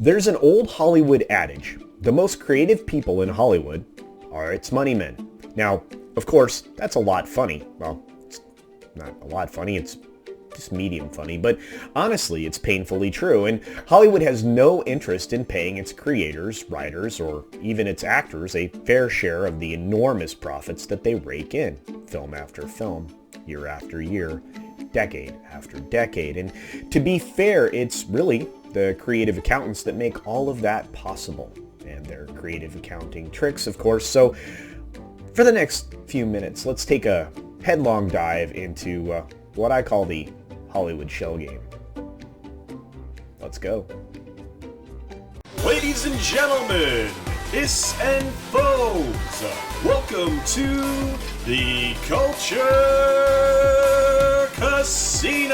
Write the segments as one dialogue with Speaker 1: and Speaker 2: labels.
Speaker 1: There's an old Hollywood adage: the most creative people in Hollywood are its money men. Now, of course, that's a lot funny. Well, it's not a lot funny, it's just medium funny, but honestly, it's painfully true, and Hollywood has no interest in paying its creators, writers, or even its actors a fair share of the enormous profits that they rake in, film after film, year after year, decade after decade. And to be fair, it's really the creative accountants that make all of that possible, and their creative accounting tricks, of course. So for the next few minutes, let's take a headlong dive into what I call the Hollywood shell game. Let's go.
Speaker 2: Ladies and gentlemen, hiss and foes, welcome to the Culture Casino!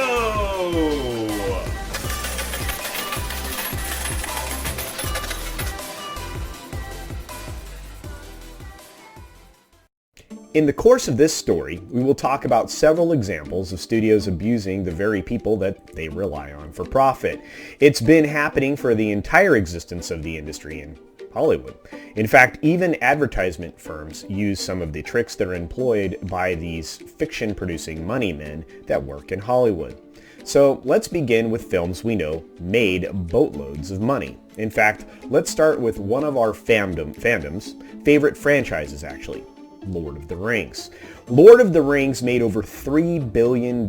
Speaker 1: In the course of this story, we will talk about several examples of studios abusing the very people that they rely on for profit. It's been happening for the entire existence of the industry in Hollywood. In fact, even advertisement firms use some of the tricks that are employed by these fiction-producing money men that work in Hollywood. So let's begin with films we know made boatloads of money. In fact, let's start with one of our fandom's favorite franchises, actually. Lord of the Rings. Lord of the Rings made over $3 billion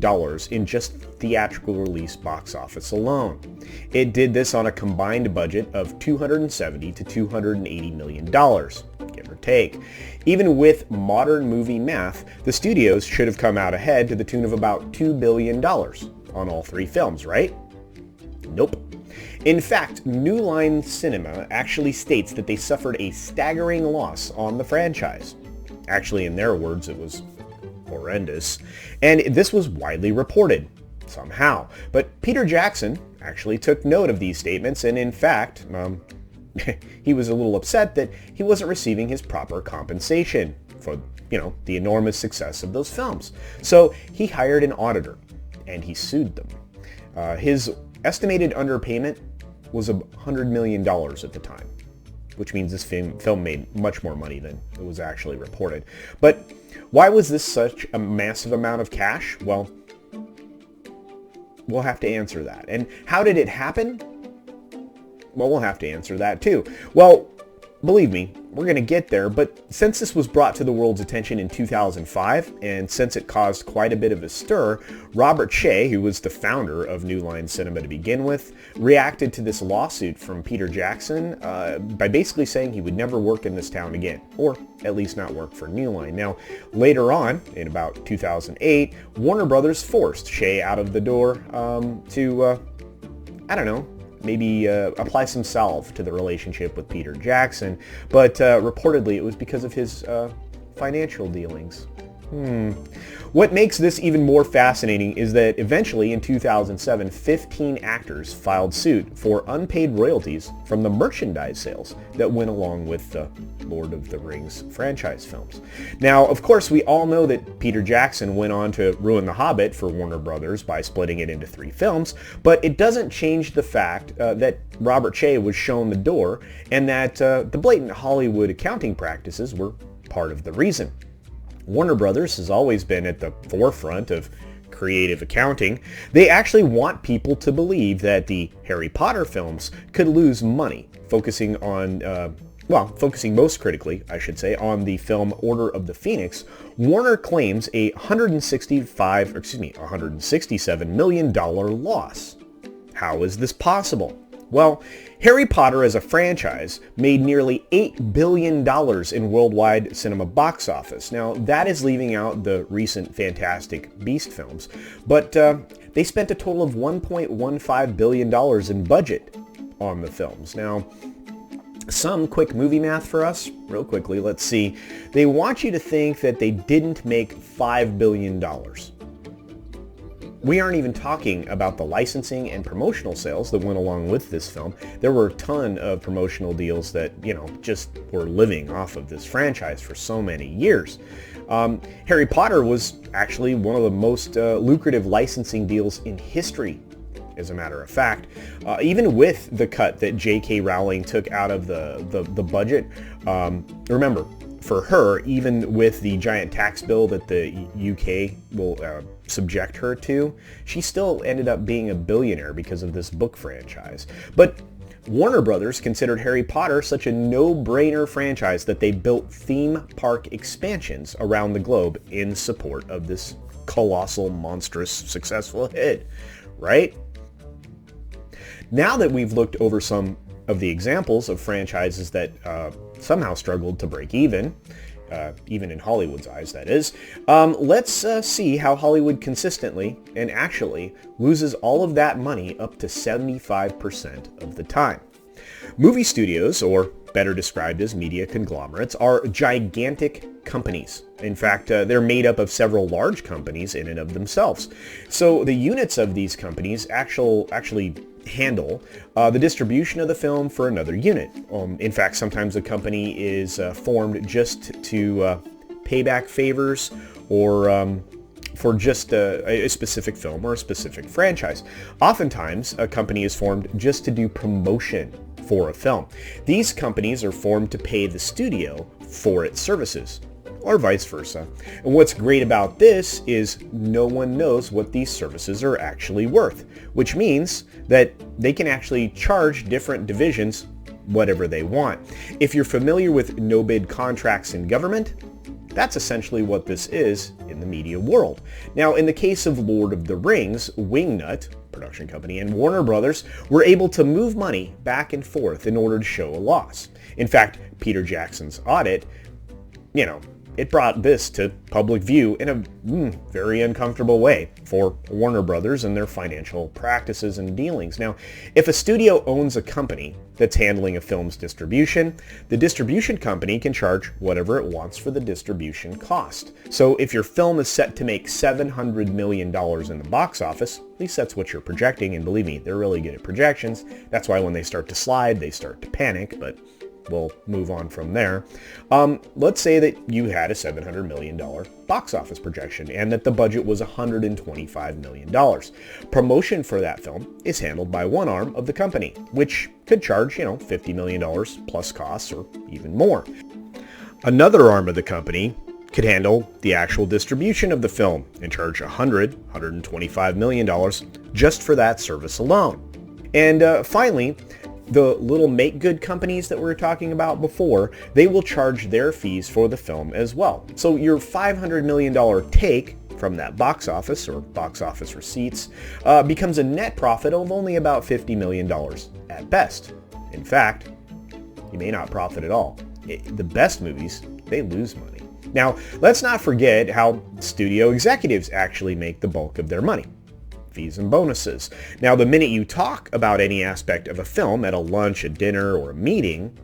Speaker 1: in just theatrical release box office alone. It did this on a combined budget of $270 to $280 million, give or take. Even with modern movie math, the studios should have come out ahead to the tune of about $2 billion on all three films, right? Nope. In fact, New Line Cinema actually states that they suffered a staggering loss on the franchise. Actually, in their words, it was horrendous. And this was widely reported, somehow. But Peter Jackson actually took note of these statements, and in fact, he was a little upset that he wasn't receiving his proper compensation for, the enormous success of those films. So he hired an auditor, and he sued them. His estimated underpayment was $100 million at the time, which means this film made much more money than it was actually reported. But why was this such a massive amount of cash? Well, we'll have to answer that. And how did it happen? Well, we'll have to answer that too. Well, believe me, we're going to get there, but since this was brought to the world's attention in 2005, and since it caused quite a bit of a stir, Robert Shea, who was the founder of New Line Cinema to begin with, reacted to this lawsuit from Peter Jackson by basically saying he would never work in this town again, or at least not work for New Line. Now, later on, in about 2008, Warner Brothers forced Shea out of the door to, maybe apply some salve to the relationship with Peter Jackson, but reportedly it was because of his financial dealings. What makes this even more fascinating is that eventually in 2007, 15 actors filed suit for unpaid royalties from the merchandise sales that went along with the Lord of the Rings franchise films. Now, of course, we all know that Peter Jackson went on to ruin The Hobbit for Warner Brothers by splitting it into 3 films, but it doesn't change the fact that Robert Shea was shown the door and that the blatant Hollywood accounting practices were part of the reason. Warner Brothers has always been at the forefront of creative accounting. They actually want people to believe that the Harry Potter films could lose money, focusing most critically, I should say, on the film Order of the Phoenix. Warner claims a $167 million loss. How is this possible? Well, Harry Potter as a franchise made nearly $8 billion in worldwide cinema box office. Now, that is leaving out the recent Fantastic Beast films, but they spent a total of $1.15 billion in budget on the films. Now, some quick movie math for us, real quickly, let's see. They want you to think that they didn't make $5 billion. We aren't even talking about the licensing and promotional sales that went along with this film. There were a ton of promotional deals that, just were living off of this franchise for so many years. Harry Potter was actually one of the most lucrative licensing deals in history. as a matter of fact. Even with the cut that J.K. Rowling took out of the budget, remember, for her, even with the giant tax bill that the UK will subject her to, she still ended up being a billionaire because of this book franchise. But Warner Brothers considered Harry Potter such a no-brainer franchise that they built theme park expansions around the globe in support of this colossal, monstrous, successful hit, right? Now that we've looked over some of the examples of franchises that somehow struggled to break even in Hollywood's eyes, that is, let's see how Hollywood consistently and actually loses all of that money up to 75% of the time. Movie studios, or better described as media conglomerates, are gigantic companies. In fact, they're made up of several large companies in and of themselves. So the units of these companies actually handle the distribution of the film for another unit. In fact, sometimes a company is formed just to pay back favors or for just a specific film or a specific franchise. Oftentimes, a company is formed just to do promotion for a film. These companies are formed to pay the studio for its services, or vice versa. And what's great about this is no one knows what these services are actually worth, which means that they can actually charge different divisions whatever they want. If you're familiar with no-bid contracts in government, that's essentially what this is in the media world. Now, in the case of Lord of the Rings, Wingnut, production company, and Warner Brothers were able to move money back and forth in order to show a loss. In fact, Peter Jackson's audit, it brought this to public view in a very uncomfortable way for Warner Brothers and their financial practices and dealings. Now, if a studio owns a company that's handling a film's distribution, the distribution company can charge whatever it wants for the distribution cost. So if your film is set to make $700 million in the box office, at least that's what you're projecting, and believe me, they're really good at projections. That's why when they start to slide, they start to panic, but we'll move on from there. Let's say that you had a $700 million box office projection and that the budget was $125 million. Promotion for that film is handled by one arm of the company, which could charge, $50 million plus costs or even more. Another arm of the company could handle the actual distribution of the film and charge $125 million just for that service alone. And finally, the little make-good companies that we were talking about before, they will charge their fees for the film as well. So your $500 million take from that box office or box office receipts becomes a net profit of only about $50 million at best. In fact, you may not profit at all. The best movies, they lose money. Now, let's not forget how studio executives actually make the bulk of their money. Fees and bonuses. Now, the minute you talk about any aspect of a film at a lunch, a dinner, or a meeting,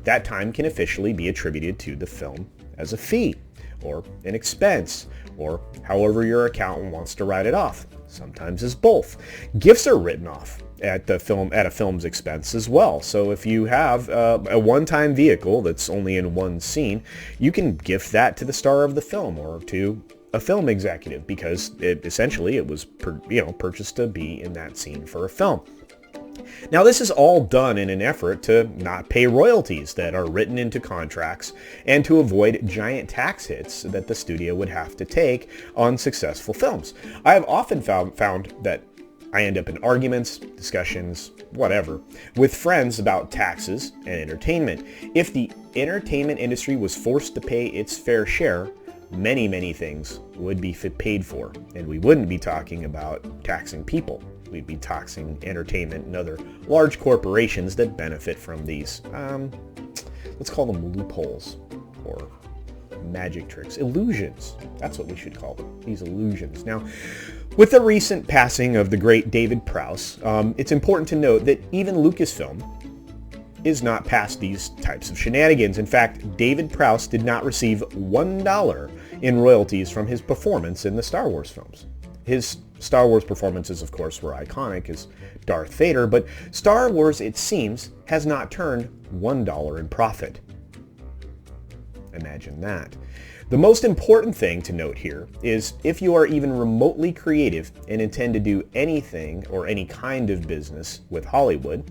Speaker 1: that time can officially be attributed to the film as a fee, or an expense, or however your accountant wants to write it off. Sometimes as both. Gifts are written off at a film's expense as well. So if you have a one-time vehicle that's only in one scene, you can gift that to the star of the film or to a film executive because it was purchased to be in that scene for a film. Now, this is all done in an effort to not pay royalties that are written into contracts and to avoid giant tax hits that the studio would have to take on successful films. I have often found that I end up in arguments, discussions, whatever, with friends about taxes and entertainment. If the entertainment industry was forced to pay its fair share, many things would be paid for, and we wouldn't be talking about taxing people. We'd be taxing entertainment and other large corporations that benefit from these, let's call them loopholes, or magic tricks, illusions. That's what we should call them, these illusions. Now, with the recent passing of the great David Prowse, it's important to note that even Lucasfilm is not past these types of shenanigans. In fact, David Prowse did not receive $1 in royalties from his performance in the Star Wars films. His Star Wars performances, of course, were iconic as Darth Vader, but Star Wars, it seems, has not turned $1 in profit. Imagine that. The most important thing to note here is if you are even remotely creative and intend to do anything or any kind of business with Hollywood,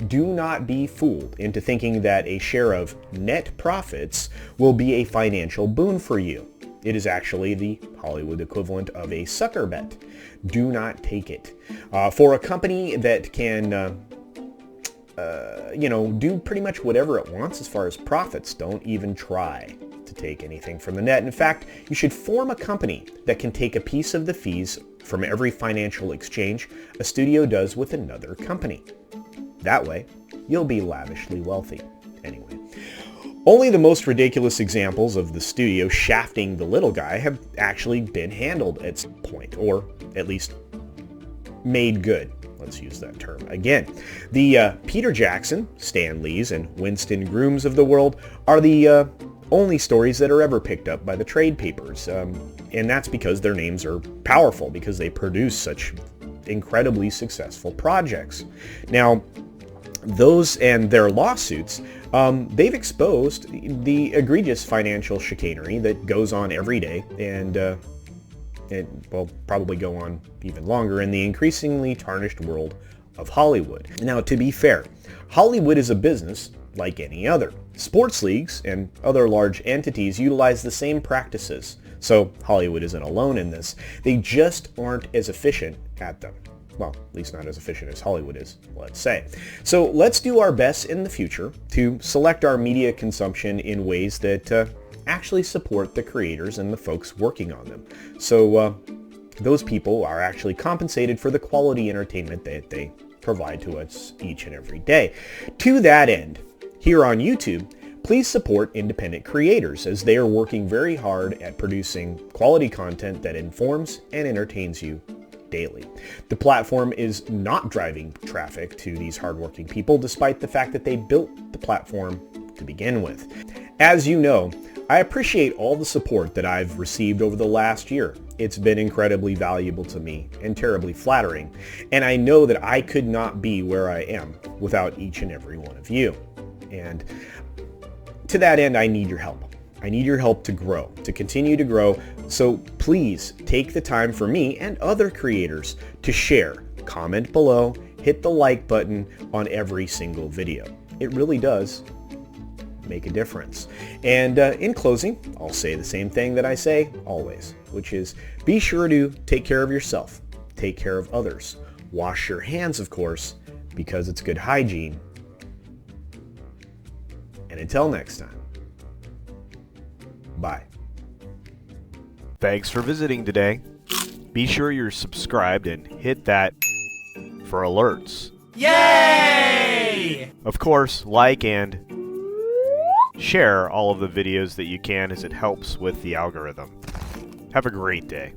Speaker 1: do not be fooled into thinking that a share of net profits will be a financial boon for you. It is actually the Hollywood equivalent of a sucker bet. Do not take it. For a company that can do pretty much whatever it wants as far as profits, don't even try to take anything from the net. In fact, you should form a company that can take a piece of the fees from every financial exchange a studio does with another company. That way, you'll be lavishly wealthy. Anyway, only the most ridiculous examples of the studio shafting the little guy have actually been handled at some point, or at least made good. Let's use that term again. The Peter Jackson, Stan Lees, and Winston Grooms of the world are the only stories that are ever picked up by the trade papers. And that's because their names are powerful, because they produce such incredibly successful projects. Now, those and their lawsuits, they've exposed the egregious financial chicanery that goes on every day, and it will probably go on even longer in the increasingly tarnished world of Hollywood. Now, to be fair, Hollywood is a business like any other. Sports leagues and other large entities utilize the same practices, so Hollywood isn't alone in this. They just aren't as efficient at them. Well, at least not as efficient as Hollywood is, let's say. So let's do our best in the future to select our media consumption in ways that actually support the creators and the folks working on them. So those people are actually compensated for the quality entertainment that they provide to us each and every day. To that end, here on YouTube, please support independent creators as they are working very hard at producing quality content that informs and entertains you daily. The platform is not driving traffic to these hardworking people, despite the fact that they built the platform to begin with. As you know, I appreciate all the support that I've received over the last year. It's been incredibly valuable to me and terribly flattering, and I know that I could not be where I am without each and every one of you. And to that end, I need your help. I need your help to grow, to continue to grow. So please take the time for me and other creators to share, comment below, hit the like button on every single video. It really does make a difference. And in closing, I'll say the same thing that I say always, which is be sure to take care of yourself, take care of others, wash your hands, of course, because it's good hygiene. And until next time, bye.
Speaker 3: Thanks for visiting today. Be sure you're subscribed and hit that for alerts.
Speaker 4: Yay!
Speaker 3: Of course, like and share all of the videos that you can, as it helps with the algorithm. Have a great day.